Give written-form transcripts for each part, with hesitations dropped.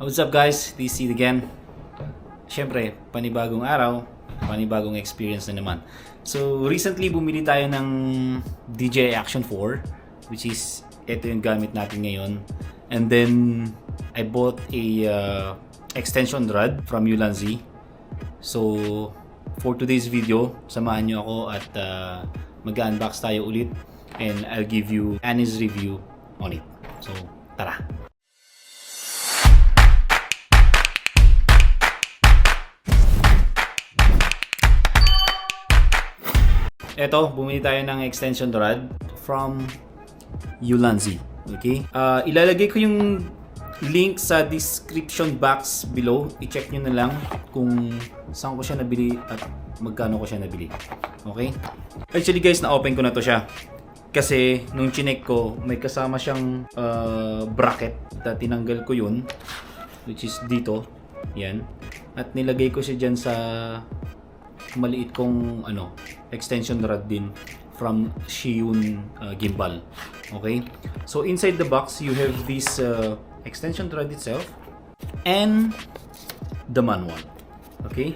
What's up guys? This is Sid again. Siyempre, panibagong araw, panibagong experience na naman. So recently bumili tayo ng DJI Action 4, which is ito yung gamit natin ngayon. And then I bought a extension rod from Ulanzi. So for today's video, samahan nyo ako at mag-unbox tayo ulit and I'll give you Annie's review on it. So tara! Eto, bumili tayo ng extension rod from Ulanzi. Okay? Ilalagay ko yung link sa description box below. I-check nyo na lang kung saan ko siya nabili at magkano ko siya nabili. Okay? Actually guys, na-open ko na to siya. Kasi nung chinek ko, may kasama siyang bracket. At tinanggal ko yun, which is dito. Yan. At nilagay ko siya dyan sa maliit kong extension rod din from Zhiyun gimbal. Okay? So inside the box, you have this extension rod itself and the manual. Okay?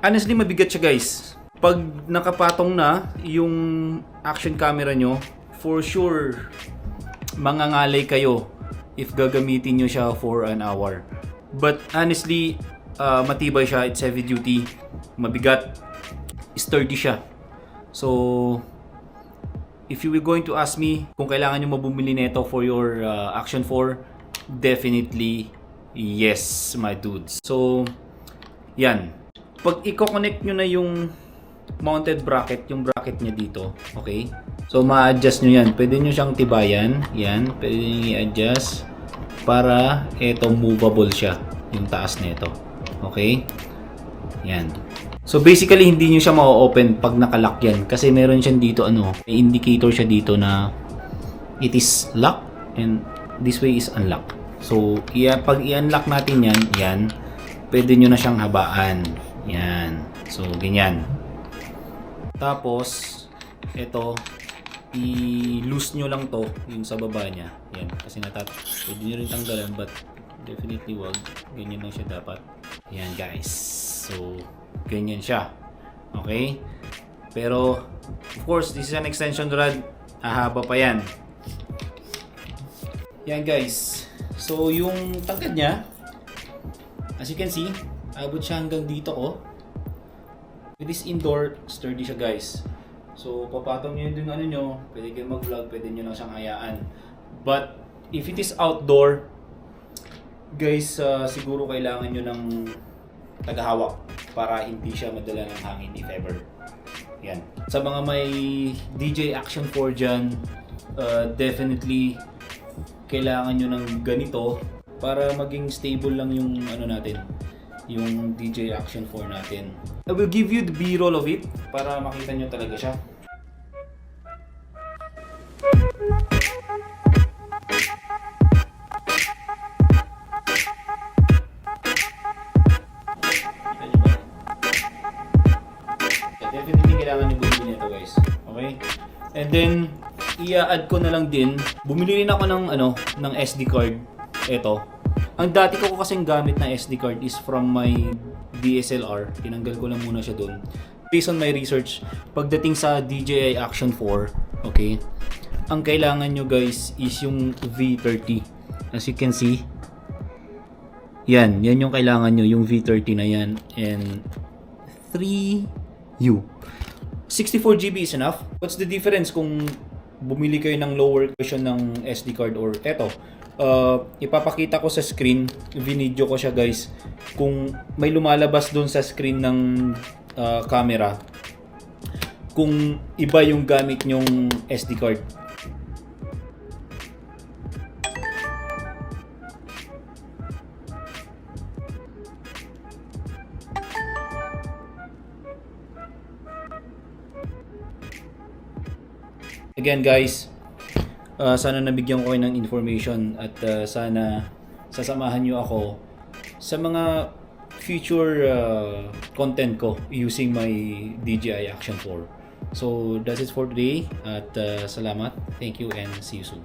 Honestly, mabigat siya guys. Pag nakapatong na yung action camera nyo, for sure mangangalay kayo if gagamitin nyo siya for an hour. But honestly, matibay siya. It's heavy duty, mabigat, sturdy siya. So if you were going to ask me kung kailangan nyo mabumili nito for your Action 4, definitely yes, my dudes. So yan, pag i-connect nyo na yung mounted bracket, yung bracket niya dito, okay, so ma-adjust nyo yan. Pwede nyo siyang tibayan, yan, pwede nyo i-adjust para eto movable siya, yung taas nito. Okay? Yan. So basically hindi niyo siya ma-open pag naka-lock yan kasi meron siya dito may indicator siya dito na it is lock and this way is unlock. So pag i-unlock natin yan, pwede niyo na siyang habaan. Yan. So ganyan. Tapos ito i-loose nyo lang to yung sa baba niya. Yan. Kasi pwede nyo rin tanggalan but definitely wag. Ganyan lang siya dapat. Yan guys. So ganyan siya. Okay? Pero of course, this is an extension rod. Hahaba pa yan. Yan guys. So yung tangkad niya, as you can see, abot siya hanggang dito ko. With this indoor, sturdy siya guys. So papatong nyo yung nyo, pwede kayo mag-vlog, pwede nyo lang siyang hayaan. But if it is outdoor, guys, siguro kailangan nyo ng tagahawak para hindi siya madala ng hangin if ever. Yan. Sa mga may DJI Action 4 dyan, definitely kailangan nyo ng ganito para maging stable lang yung natin, yung DJI Action 4 natin. I will give you the B-roll of it para makita nyo talaga siya. Definitely kailangan nyo bumili nito guys. Okay? And then i-add ko na lang din, bumili rin ako ng SD card. Ito. Ang dati ko kasing gamit na SD card is from my DSLR. Tinanggal ko lang muna siya doon. Based on my research, pagdating sa DJI Action 4, okay, ang kailangan nyo guys is yung V30. As you can see, yan yung kailangan nyo, yung V30 na yan. And 3U. 64GB is enough. What's the difference kung bumili kayo ng lower version ng SD card or eto? Ipapakita ko sa screen, video ko siya guys, kung may lumalabas doon sa screen ng camera kung iba yung gamit nyong SD card. Again guys, sana nabigyan ko kayo ng information at sana sasamahan nyo ako sa mga future content ko using my DJI Action 4. So that's it for today at salamat, thank you and see you soon.